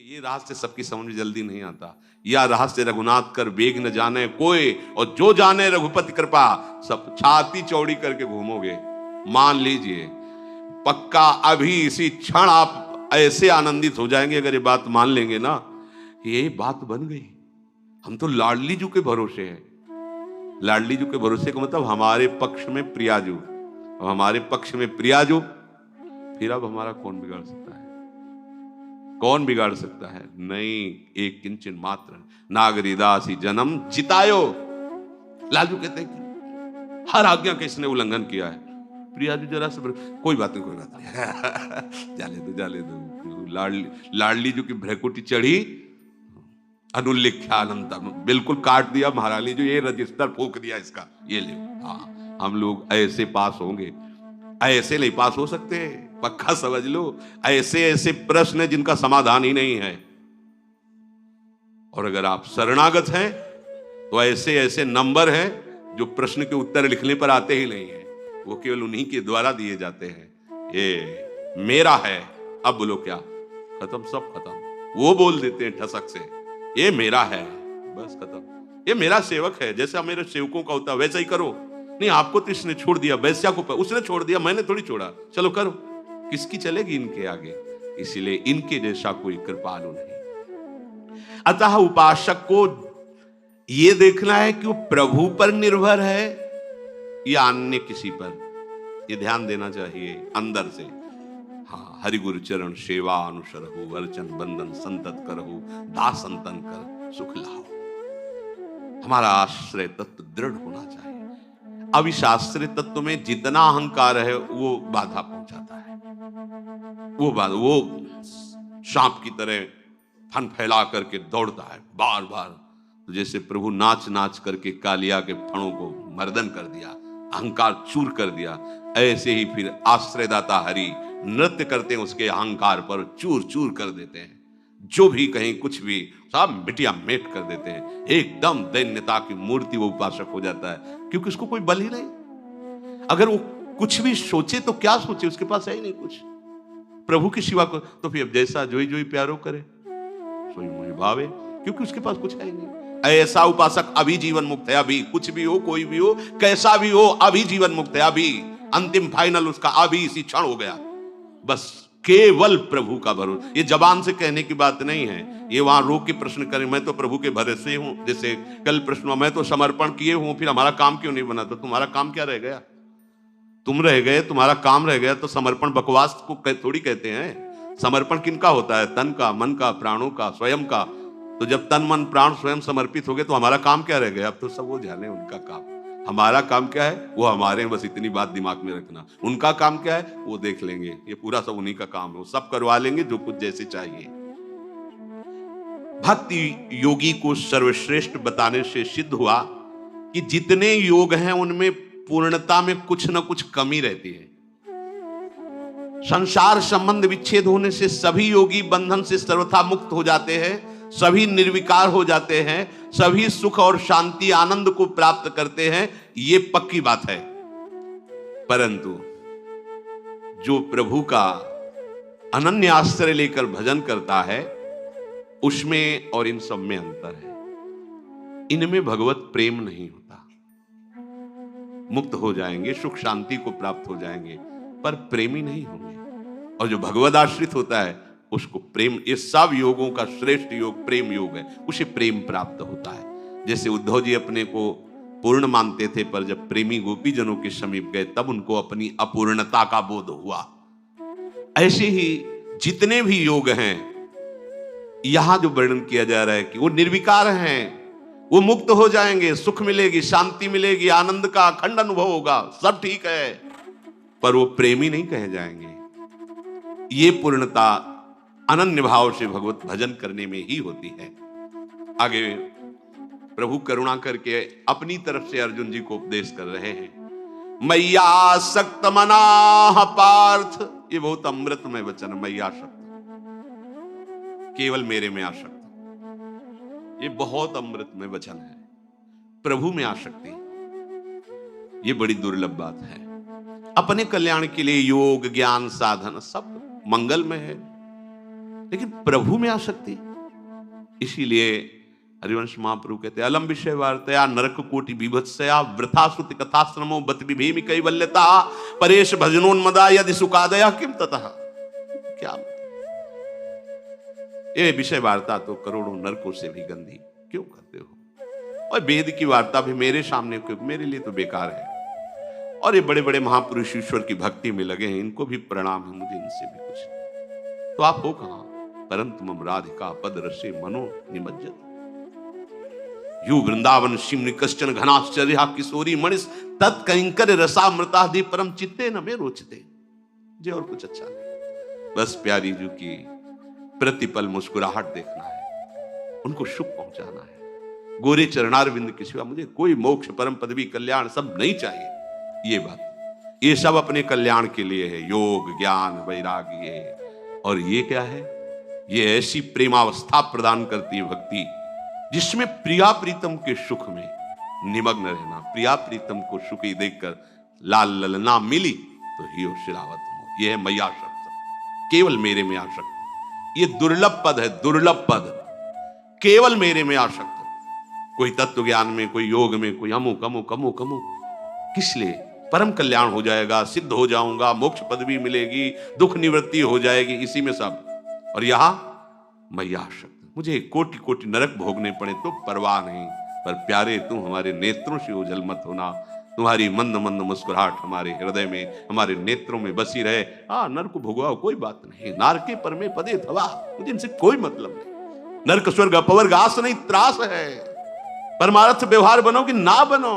ये रहस्य सबकी समझ में जल्दी नहीं आता। या रहस्य रघुनाथ कर वेग न जाने कोई, और जो जाने रघुपति कृपा, सब छाती चौड़ी करके घूमोगे। मान लीजिए पक्का अभी इसी क्षण आप ऐसे आनंदित हो जाएंगे अगर ये बात मान लेंगे ना, ये बात बन गई। हम तो लाडली जू के भरोसे हैं। लाडली जू के भरोसे का मतलब हमारे पक्ष में प्रियाजू, अब हमारे पक्ष में प्रियाजू, फिर अब हमारा कौन बिगाड़ सकता है? कौन बिगाड़ सकता है? नहीं, एक किंचन मात्र नागरी दासी जन्म जितायो। लालजू कहते हैं कि हर आज्ञा का इसने उल्लंघन किया है। प्रियाजू जरा से कोई बात नहीं, कोई बात नहीं जाले दो जाले दो। लाडली जो की भ्रकुटी चढ़ी, अनुल्लेख्यानंतम, बिल्कुल काट दिया महारानी जो, ये रजिस्टर फूक दिया इसका, ये ले। हाँ, हम लोग ऐसे पास होंगे, ऐसे नहीं पास हो सकते, पक्का समझ लो। ऐसे ऐसे प्रश्न है जिनका समाधान ही नहीं है। और अगर आप शरणागत हैं तो ऐसे ऐसे नंबर हैं जो प्रश्न के उत्तर लिखने पर आते ही नहीं है, वो केवल उन्हीं के द्वारा दिए जाते हैं। ये मेरा है, अब बोलो क्या? खत्म, सब खत्म। वो बोल देते हैं ठसक से, ये मेरा है, बस खत्म। ये मेरा सेवक है, जैसा मेरे सेवकों का होता है वैसा ही करो। नहीं, आपको तो इसने छोड़ दिया, वैश्या को उसने छोड़ दिया, मैंने थोड़ी छोड़ा, चलो करो। किसकी चलेगी इनके आगे? इसीलिए इनके जैसा कोई कृपालु नहीं। अतः उपासक को यह देखना है कि वो प्रभु पर निर्भर है या अन्य किसी पर, ये ध्यान देना चाहिए अंदर से। हाँ, हरि गुरु चरण सेवा अनुसरहु, अर्चन बंदन संतत करहु, दास संतन कर सुख लाओ। हमारा आश्रय तत्व दृढ़ होना चाहिए। अब इस आश्रय तत्व में जितना अहंकार है वो बाधा पहुंचाता है। वो सांप की तरह फन फैला करके दौड़ता है बार बार। तो जैसे प्रभु नाच नाच करके कालिया के फणों को मर्दन कर दिया, अहंकार चूर कर दिया, ऐसे ही फिर आश्रयदाता हरि नृत्य करते हैं उसके अहंकार पर, चूर चूर कर देते हैं। जो भी कहीं कुछ भी सब मिटिया मेट कर देते हैं। एकदम दैन्यता की मूर्ति वो उपासक हो जाता है, क्योंकि उसको कोई बल ही नहीं। अगर वो कुछ भी सोचे तो क्या सोचे, उसके पास है ही नहीं कुछ प्रभु की सिवा को। तो फिर जैसा जोई जोई प्यारो करे सोई मोहि भावे, क्योंकि उसके पास कुछ है ही नहीं। ऐसा उपासक अभी जीवन मुक्त है। अभी कुछ भी हो, कोई भी हो, कैसा भी हो, अभी जीवन मुक्त है। अभी अंतिम फाइनल उसका अभी इसी क्षण हो गया। बस केवल प्रभु का भरोसा। ये जबान से कहने की बात नहीं है, ये वहां रोक के प्रश्न करें, मैं तो प्रभु के भरोसे हूं। जैसे कल प्रश्न, मैं तो समर्पण किए हूं, फिर हमारा काम क्यों नहीं बना? तो तुम्हारा काम क्या रह गया? तुम रह गए, तुम्हारा काम रह गया। तो समर्पण बकवास को थोड़ी कहते हैं। समर्पण किनका होता है? तन का, मन का, प्राणों का, स्वयं का। तो जब तन मन प्राण स्वयं समर्पित हो गए तो हमारा काम क्या रह गया? अब तो सब वो जाने उनका काम। हमारा काम क्या है वो हमारे, बस इतनी बात दिमाग में रखना। उनका काम क्या है वो देख लेंगे, ये पूरा सब उन्हीं का काम है, वो सब करवा लेंगे जो कुछ जैसे चाहिए। भक्ति योगी को सर्वश्रेष्ठ बताने से सिद्ध हुआ कि जितने योग हैं उनमें पूर्णता में कुछ न कुछ कमी रहती है। संसार संबंध विच्छेद होने से सभी योगी बंधन से सर्वथा मुक्त हो जाते हैं, सभी निर्विकार हो जाते हैं, सभी सुख और शांति आनंद को प्राप्त करते हैं, ये पक्की बात है। परंतु जो प्रभु का अनन्य आश्रय लेकर भजन करता है उसमें और इन सब में अंतर है। इनमें भगवत प्रेम नहीं होता। मुक्त हो जाएंगे, सुख शांति को प्राप्त हो जाएंगे, पर प्रेमी नहीं होंगे। और जो भगवद आश्रित होता है उसको प्रेम, ये सब योगों का श्रेष्ठ योग प्रेम योग है, उसे प्रेम प्राप्त होता है। जैसे उद्धव जी अपने को पूर्ण मानते थे, पर जब प्रेमी गोपी जनों के समीप गए तब उनको अपनी अपूर्णता का बोध हुआ। ऐसे ही जितने भी योग हैं यहां जो वर्णन किया जा रहा है कि वो निर्विकार हैं, वो मुक्त हो जाएंगे, सुख मिलेगी, शांति मिलेगी, आनंद का अखंड अनुभव होगा, सब ठीक है, पर वो प्रेमी नहीं कहे जाएंगे। ये पूर्णता अनन्य भाव से भगवत भजन करने में ही होती है। आगे प्रभु करुणा करके अपनी तरफ से अर्जुन जी को उपदेश कर रहे हैं। मय्यासक्त मनाः पार्थ, ये बहुत अमृतमय वचन है। मय्यासक्त, केवल मेरे में आसक्त, ये बहुत अमृतमय वचन है। प्रभु में आसक्ति ये बड़ी दुर्लभ बात है। अपने कल्याण के लिए योग ज्ञान साधन सब मंगल में है, लेकिन प्रभु में आसक्ति। इसीलिए हरिवंश महाप्रभु कहते अलम विषय वार्तया नरक कोटि विभत्सया वृथा श्रुति कथाश्रमो बत विभेमि कैवल्यता परेश भजनोन्मदा यदि सुखादया किम ततः। क्या ये विषय वार्ता तो करोड़ों नरकों से भी गंदी क्यों करते हो, और वेद की वार्ता भी मेरे सामने क्यों, मेरे लिए तो बेकार है। और ये बड़े बड़े महापुरुष ईश्वर की भक्ति में लगे हैं, इनको भी प्रणाम है, मुझे इनसे भी कुछ। तो आप हो कहां, परंतु मम राधिका पद रसे मनो निमज्जत यू वृंदावन शिम्नि कश्चन घनाश्चर्या किशोरी मणिस तत्कंकर रसामृतादि परम चित्ते न में रोचते। जे और कुछ अच्छा नहीं, बस प्यारी जी की प्रतिपल मुस्कुराहट देखना है, उनको सुख पहुंचाना है। गोरे चरणारविंद के सिवा मुझे कोई मोक्ष परम पदवी कल्याण सब नहीं चाहिए। ये बात, ये सब अपने कल्याण के लिए है, योग ज्ञान वैराग्य। और ये क्या है, ये ऐसी प्रेमावस्था प्रदान करती है भक्ति जिसमें प्रिया प्रीतम के सुख में निमग्न रहना। प्रिया प्रीतम को सुखी देखकर लाल ललना मिली तो ही शिलावत हो। यह है मैया शब्द, केवल मेरे में आसक्त। ये दुर्लभ पद है, दुर्लभ पद, केवल मेरे में आसक्त। कोई तत्व ज्ञान में, कोई योग में, कोई अमुक अमुक अमुक अमुक, किस लिए? परम कल्याण हो जाएगा, सिद्ध हो जाऊंगा, मोक्ष पदवी मिलेगी, दुख निवृत्ति हो जाएगी, इसी में सब। और यहां मैया आसक्त, मुझे कोटि कोटि नरक भोगने पड़े तो परवाह नहीं, पर प्यारे तुम हमारे नेत्रों से ओझल मत होना। तुम्हारी मंद मंद मुस्कुराहट हमारे हृदय में, हमारे नेत्रों में बसी रहे। नरक भोगवाओ, कोई बात नहीं, नारके परमे पदे थवा, मुझे इनसे कोई मतलब नहीं। नरक स्वर्ग अपवर्ग आस नहीं त्रास है, परमार्थ व्यवहार बनो कि ना बनो,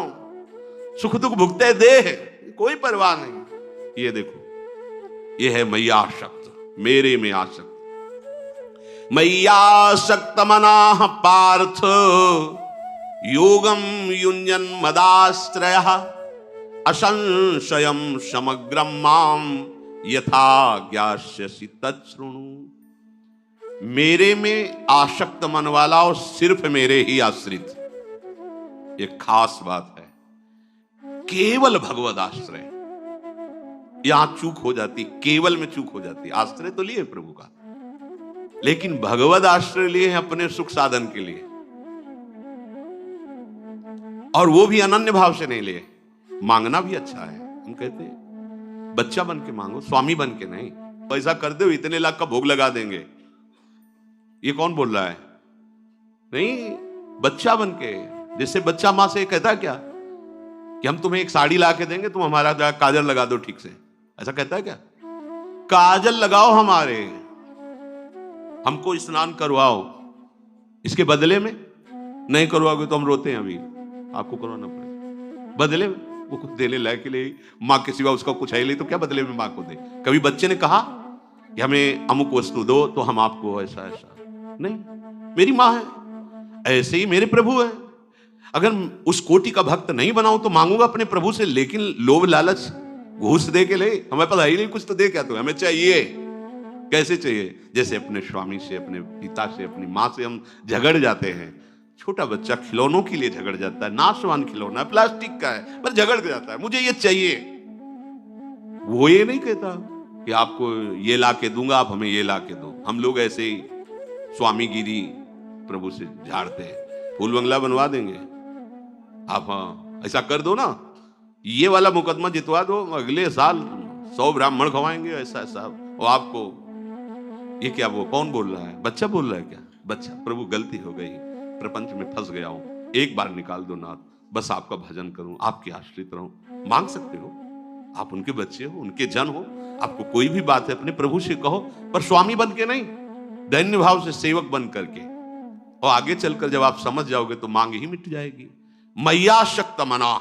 सुख दुख भुगते देह, कोई परवाह नहीं। ये देखो, ये है मैया आसक्त, मेरे में आसक्त। मय्यासक्त मनाः पार्थ योगम युञ्जन मदाश्रयः असंशयम समग्रम माम यथा ज्ञास्यसि तच्छृणु। मेरे में आसक्त मन वाला और सिर्फ मेरे ही आश्रित, एक खास बात है। केवल भगवद आश्रय, यहां चूक हो जाती, केवल में चूक हो जाती। आश्रय तो लिए प्रभु का, लेकिन भगवद आश्रय लिए हैं अपने सुख साधन के लिए, और वो भी अनन्य भाव से नहीं लिए। मांगना भी अच्छा है, हम कहते हैं बच्चा बन के मांगो, स्वामी बन के नहीं। पैसा कर दो, इतने लाख का भोग लगा देंगे, ये कौन बोल रहा है? नहीं, बच्चा बन के। जैसे बच्चा मां से कहता क्या कि हम तुम्हें एक साड़ी ला के देंगे, तुम हमारा काजल लगा दो ठीक से, ऐसा कहता है क्या? काजल लगाओ, हमारे हमको स्नान करवाओ, इसके बदले में नहीं करवाओगे तो हम रोते हैं, अभी आपको करवाना पड़ेगा। बदले में वो कुछ देने लायक के लिए, माँ के सिवा उसका कुछ है नहीं, तो क्या बदले में माँ को दे? कभी बच्चे ने कहा कि हमें अमुक वस्तु दो तो हम आपको ऐसा ऐसा, नहीं, मेरी माँ है, ऐसे ही मेरे प्रभु है। अगर उस कोटि का भक्त नहीं बनाऊं तो मांगूंगा अपने प्रभु से, लेकिन लोभ लालच घूस दे के ले, हमें पता ही नहीं कुछ तो दे क्या, तो हमें चाहिए। कैसे चाहिए? जैसे अपने स्वामी से, अपने पिता से, अपनी माँ से हम झगड़ जाते हैं। छोटा बच्चा खिलौनों के लिए झगड़ जाता है, नाशवान खिलौना है, प्लास्टिक का है, पर झगड़ जाता है, मुझे ये चाहिए। वो ये नहीं कहता कि आपको ये ला के दूंगा, आप हमें ये ला के दो। हम लोग ऐसे ही स्वामीगिरी प्रभु से झाड़ते हैं, फूल बंगला बनवा देंगे, आप ऐसा कर दो ना, ये वाला मुकदमा जितवा दो, अगले साल 100 ब्राह्मण खवाएंगे, ऐसा ऐसा। और आपको ये क्या, वो कौन बोल रहा है? बच्चा बोल रहा है क्या? बच्चा, प्रभु गलती हो गई, प्रपंच में फंस गया हूं, एक बार निकाल दो नाथ, बस आपका भजन करूं, आपके आश्रित रहूं। मांग सकते हो, आप उनके बच्चे हो, उनके जन हो, आपको कोई भी बात है अपने प्रभु से कहो, पर स्वामी बन के नहीं, दैन्य भाव से सेवक बन करके। और आगे चलकर जब आप समझ जाओगे तो मांग ही मिट जाएगी। मैयाशक्त मना,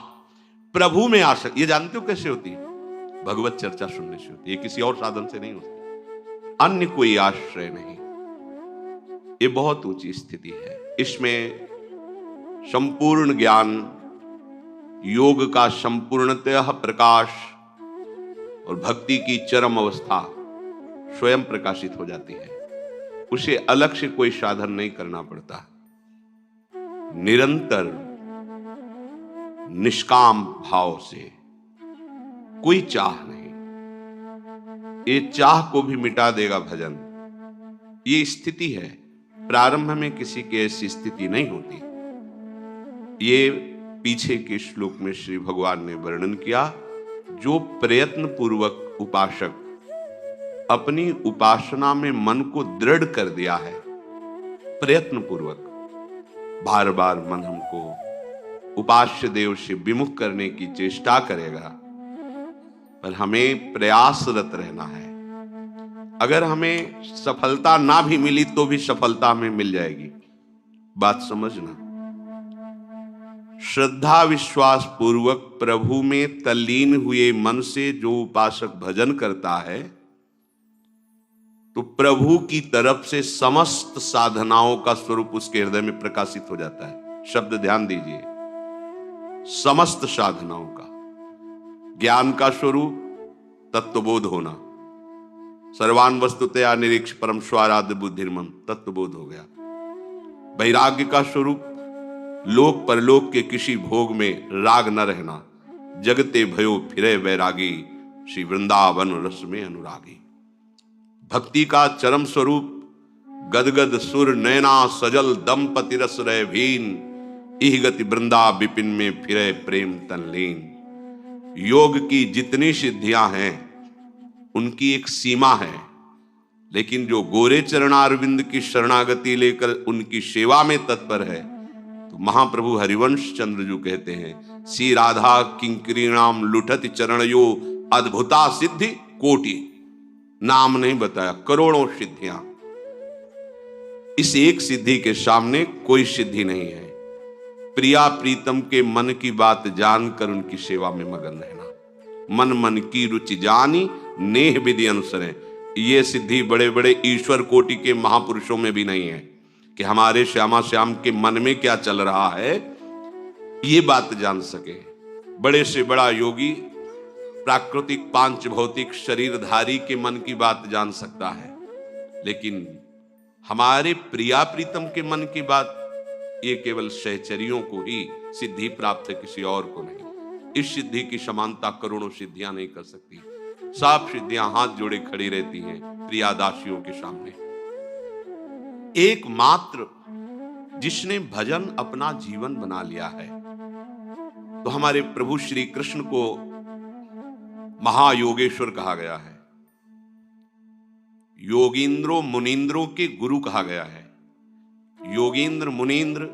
प्रभु में आसक्त। ये जानते हो कैसे होती है? भगवत चर्चा सुनने से होती है, किसी और साधन से नहीं होती, अन्य कोई आश्रय नहीं। ये बहुत ऊंची स्थिति है। इसमें संपूर्ण ज्ञान, योग का संपूर्णतः प्रकाश और भक्ति की चरम अवस्था स्वयं प्रकाशित हो जाती है। उसे अलग से कोई साधन नहीं करना पड़ता, निरंतर निष्काम भाव से, कोई चाह नहीं। ये चाह को भी मिटा देगा भजन। ये स्थिति है। प्रारंभ में किसी की ऐसी स्थिति नहीं होती। ये पीछे के श्लोक में श्री भगवान ने वर्णन किया। जो प्रयत्न पूर्वक उपासक अपनी उपासना में मन को दृढ़ कर दिया है, प्रयत्न पूर्वक बार बार मन हमको उपास्य देव से विमुख करने की चेष्टा करेगा, पर हमें प्रयासरत रहना है। अगर हमें सफलता ना भी मिली तो भी सफलता हमें मिल जाएगी। बात समझना। श्रद्धा विश्वास पूर्वक प्रभु में तल्लीन हुए मन से जो उपासक भजन करता है, तो प्रभु की तरफ से समस्त साधनाओं का स्वरूप उसके हृदय में प्रकाशित हो जाता है। शब्द ध्यान दीजिए, समस्त साधनाओं का। ज्ञान का स्वरूप तत्वबोध होना, सर्वान वस्तुतया निरीक्ष परम स्वाराध्य बुद्धिर्मम, तत्वबोध हो गया। वैराग्य का स्वरूप लोक परलोक के किसी भोग में राग न रहना, जगते भयो फिरे वैरागी, श्री वृंदावन रस में अनुरागी। भक्ति का चरम स्वरूप गदगद सुर नैना सजल दंपति रस रह भीन, इह गति वृंदा विपिन में फिरे प्रेम तनलीन। योग की जितनी सिद्धियां हैं उनकी एक सीमा है, लेकिन जो गोरे चरणारविंद की शरणागति लेकर उनकी सेवा में तत्पर है, तो महाप्रभु हरिवंश चंद्र जो कहते हैं, श्री राधा किंकरीणाम लुठति चरणयो अद्भुता सिद्धि कोटि। नाम नहीं बताया, करोड़ों सिद्धियां। इस एक सिद्धि के सामने कोई सिद्धि नहीं है। प्रिया प्रीतम के मन की बात जानकर उनकी सेवा में मगन रहना। मन मन की रुचि जानी नेह विधि अनुसरें। ये सिद्धि बड़े बड़े ईश्वर कोटि के महापुरुषों में भी नहीं है कि हमारे श्यामा श्याम के मन में क्या चल रहा है ये बात जान सके। बड़े से बड़ा योगी प्राकृतिक पांच भौतिक शरीरधारी के मन की बात जान सकता है, लेकिन हमारे प्रिया प्रीतम के मन की बात ये केवल सहचरियों को ही सिद्धि प्राप्त है, किसी और को नहीं। इस सिद्धि की समानता करोड़ों सिद्धियां नहीं कर सकती। सब सिद्धियां हाथ जोड़े खड़ी रहती हैं प्रियादासियों के सामने। एकमात्र जिसने भजन अपना जीवन बना लिया है, तो हमारे प्रभु श्री कृष्ण को महायोगेश्वर कहा गया है, योगींद्रों मुनींद्रों के गुरु कहा गया है। योगींद्र मुनींद्र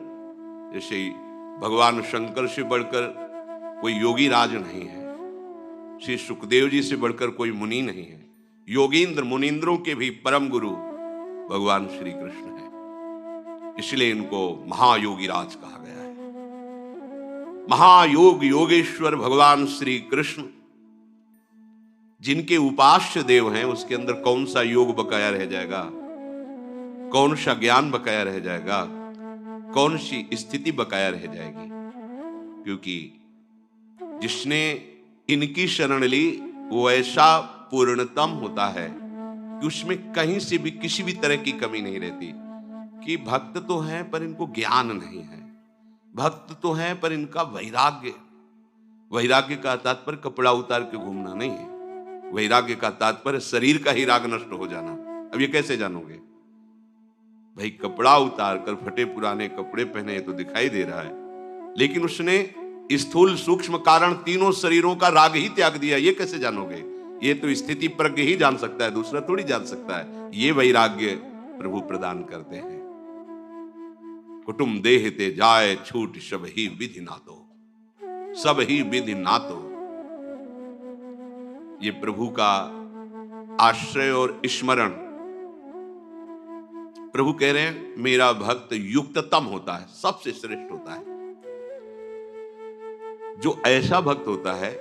जैसे भगवान शंकर से बढ़कर कोई योगी राज नहीं है, श्री सुखदेव जी से बढ़कर कोई मुनि नहीं है। योगींद्र मुनींद्रों के भी परम गुरु भगवान श्री कृष्ण है, इसलिए इनको महायोगी राज कहा गया है। महायोग योगेश्वर भगवान श्री कृष्ण जिनके उपास्य देव हैं, उसके अंदर कौन सा योग बकाया रह जाएगा, कौन सा ज्ञान बकाया रह जाएगा, कौन सी स्थिति बकाया रह जाएगी। क्योंकि जिसने इनकी शरण ली वो ऐसा पूर्णतम होता है कि उसमें कहीं से भी किसी भी तरह की कमी नहीं रहती। कि भक्त तो हैं पर इनको ज्ञान नहीं है, भक्त तो हैं पर इनका वैराग्य का तात्पर्य कपड़ा उतार के घूमना नहीं है। वैराग्य का तात्पर्य शरीर का ही राग नष्ट हो जाना। अब ये कैसे जानोगे भाई? कपड़ा उतार कर फटे पुराने कपड़े पहने तो दिखाई दे रहा है, लेकिन उसने स्थूल सूक्ष्म कारण तीनों शरीरों का राग ही त्याग दिया। ये कैसे जानोगे? ये तो स्थिति प्रज्ञ ही जान सकता है, दूसरा थोड़ी जान सकता है। ये वैराग्य प्रभु प्रदान करते हैं। कुटुम देह ते जाए छूट सब ही विधि नातो, सब ही विधि नातो। ये प्रभु का आश्रय और स्मरण। प्रभु कह रहे हैं मेरा भक्त युक्ततम होता है, सबसे श्रेष्ठ होता है। जो ऐसा भक्त होता है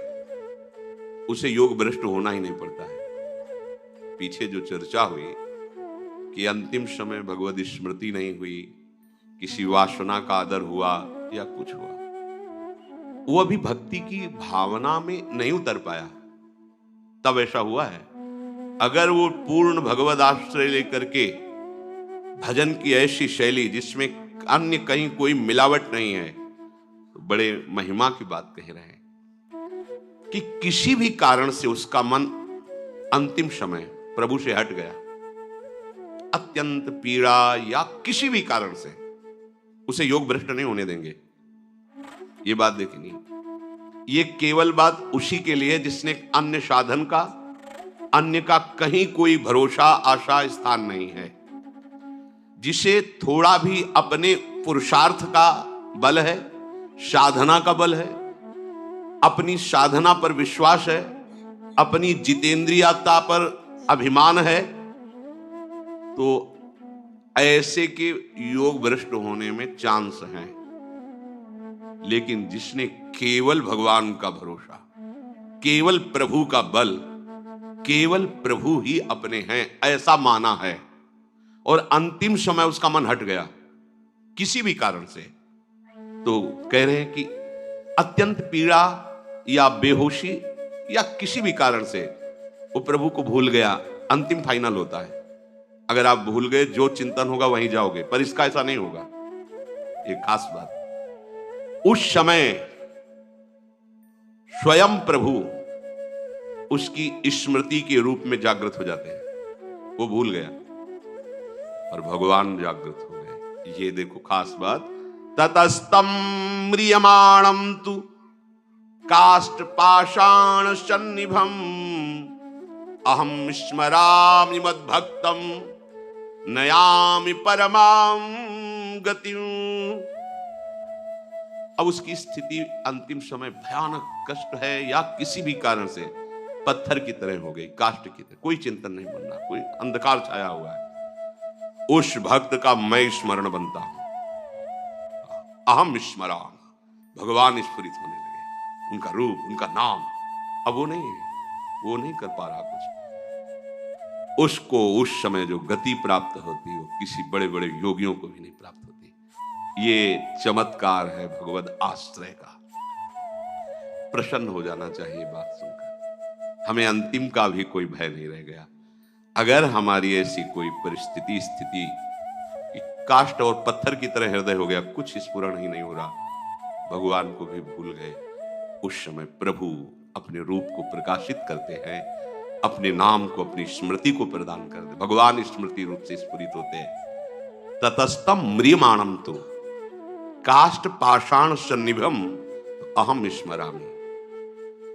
उसे योग भ्रष्ट होना ही नहीं पड़ता है। पीछे जो चर्चा हुई कि अंतिम समय भगवत स्मृति नहीं हुई, किसी वासना का आदर हुआ या कुछ हुआ, वो अभी भक्ति की भावना में नहीं उतर पाया, तब ऐसा हुआ है। अगर वो पूर्ण भगवत आश्रय लेकर के भजन की ऐसी शैली जिसमें अन्य कहीं कोई मिलावट नहीं है, तो बड़े महिमा की बात कह रहे हैं कि किसी भी कारण से उसका मन अंतिम समय प्रभु से हट गया, अत्यंत पीड़ा या किसी भी कारण से उसे योग भ्रष्ट नहीं होने देंगे। ये बात देखनी, ये केवल बात उसी के लिए जिसने अन्य साधन का, अन्य का कहीं कोई भरोसा आशा स्थान नहीं है, जिसे थोड़ा भी अपने पुरुषार्थ का बल है, साधना का बल है, अपनी साधना पर विश्वास है, अपनी जितेंद्रियता पर अभिमान है, तो ऐसे के योग भ्रष्ट होने में चांस है। लेकिन जिसने केवल भगवान का भरोसा, केवल प्रभु का बल, केवल प्रभु ही अपने हैं ऐसा माना है, और अंतिम समय उसका मन हट गया किसी भी कारण से, तो कह रहे हैं कि अत्यंत पीड़ा या बेहोशी या किसी भी कारण से वो प्रभु को भूल गया, अंतिम फाइनल होता है। अगर आप भूल गए, जो चिंतन होगा वहीं जाओगे, पर इसका ऐसा नहीं होगा। एक खास बात, उस समय स्वयं प्रभु उसकी स्मृति के रूप में जागृत हो जाते हैं। वो भूल गया और भगवान जागृत हो गए। ये देखो खास बात, ततस्तम म्रियमाणम तु काष्ठ पाषाण सन्निभम अहम स्मरामि मद्भक्तम नयामि परमां गतिं। अब उसकी स्थिति अंतिम समय भयानक कष्ट है या किसी भी कारण से पत्थर की तरह हो गई, काष्ठ की तरह, कोई चिंतन नहीं बन रहा, कोई अंधकार छाया हुआ है। उस भक्त का मैं स्मरण बनता हूं, अहम स्मराम, भगवान स्फुरित होने लगे, उनका रूप, उनका नाम। अब वो नहीं कर पा रहा कुछ। उसको उस समय जो गति प्राप्त होती वो किसी बड़े बड़े योगियों को भी नहीं प्राप्त होती। ये चमत्कार है भगवद आश्रय का। प्रसन्न हो जाना चाहिए बात सुनकर। हमें अंतिम का भी कोई भय नहीं रह गया। अगर हमारी ऐसी कोई परिस्थिति स्थिति काष्ठ और पत्थर की तरह हृदय हो गया, कुछ स्फुरण ही नहीं हो रहा, भगवान को भी भूल गए, उस समय प्रभु अपने रूप को प्रकाशित करते हैं, अपने नाम को, अपनी स्मृति को प्रदान करते। भगवान स्मृति रूप से स्फुरित होते हैं। ततस्तम म्रियमाणम तो काष्ठ पाषाण सन्निभम अहम स्मरामि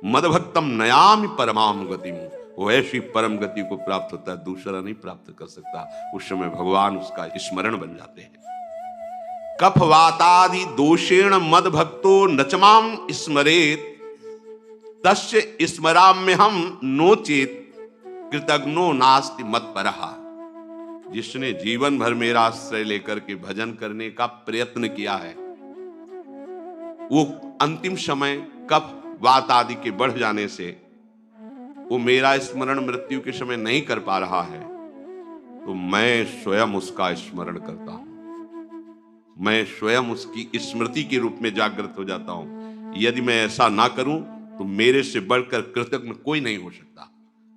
मदभक्तम नयामि परमाम गतिम। वो ऐसी परम गति को प्राप्त होता है, दूसरा नहीं प्राप्त कर सकता। उस समय भगवान उसका स्मरण बन जाते हैं। कफ वातादि दोषेण मद भक्तो नचमाम स्मरेत तस्य स्मराम्य हम नोचेत कृतज्ञो नास्ति मत परहा। जिसने जीवन भर मेरा आश्रय लेकर के भजन करने का प्रयत्न किया है, वो अंतिम समय कफ वात आदि के बढ़ जाने से वो मेरा स्मरण मृत्यु के समय नहीं कर पा रहा है, तो मैं स्वयं उसका स्मरण करता हूं, मैं स्वयं उसकी स्मृति के रूप में जागृत हो जाता हूं। यदि मैं ऐसा ना करूं तो मेरे से बढ़कर कृतज्ञ कोई नहीं हो सकता,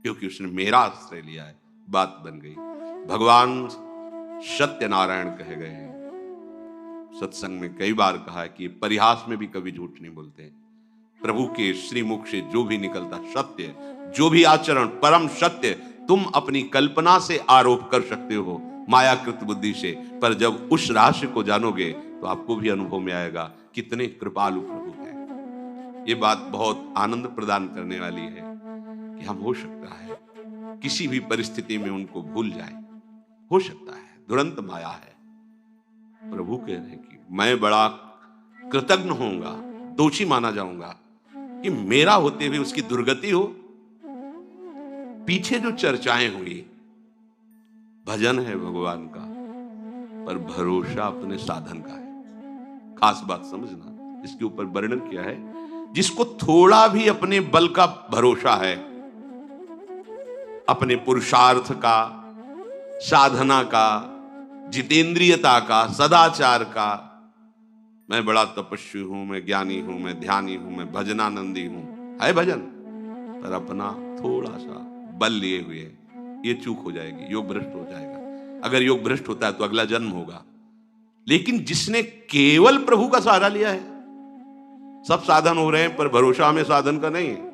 क्योंकि उसने मेरा आश्रय लिया है। बात बन गई। भगवान सत्यनारायण कहे गए हैं। सत्संग में कई बार कहा है कि परिहास में भी कभी झूठ नहीं बोलते। प्रभु के श्रीमुख से जो भी निकलता सत्य, जो भी आचरण परम सत्य, तुम अपनी कल्पना से आरोप कर सकते हो मायाकृत बुद्धि से, पर जब उस रहस्य को जानोगे तो आपको भी अनुभव में आएगा कितने कृपालु प्रभु हैं। ये बात बहुत आनंद प्रदान करने वाली है कि हम हो सकता है किसी भी परिस्थिति में उनको भूल जाए, हो सकता है, दुरंत माया है। प्रभु कह रहे हैं कि मैं बड़ा कृतज्ञ होऊंगा, दोषी माना जाऊंगा कि मेरा होते हुए उसकी दुर्गति हो। पीछे जो चर्चाएं हुई, भजन है भगवान का, पर भरोसा अपने साधन का है। खास बात समझना, इसके ऊपर वर्णन किया है, जिसको थोड़ा भी अपने बल का भरोसा है, अपने पुरुषार्थ का, साधना का, जितेंद्रियता का, सदाचार का, मैं बड़ा तपस्वी हूं, मैं ज्ञानी हूं, मैं ध्यानी हूं, मैं भजनानंदी हूं, है भजन, पर अपना थोड़ा सा बल लिए हुए ये चूक हो जाएगी, योग भ्रष्ट हो जाएगा। अगर योग भ्रष्ट होता है तो अगला जन्म होगा। लेकिन जिसने केवल प्रभु का सहारा लिया है, सब साधन हो रहे हैं पर भरोसा हमें साधन का नहीं है।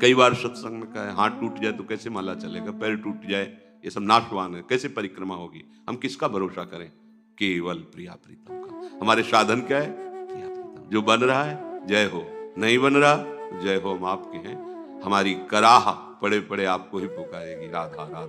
कई बार सत्संग में कहा, हाथ टूट जाए तो कैसे माला चलेगा, पैर टूट जाए ये सब नाशवान है, कैसे परिक्रमा होगी? हम किसका भरोसा करें? केवल प्रिया प्रीतम का। हमारे साधन क्या है? प्रिया प्रीतम। जो बन रहा है जय हो, नहीं बन रहा जय हो, हम आपके हैं। हमारी कराह पड़े पड़े आपको ही पुकारेगी, राधा राधा।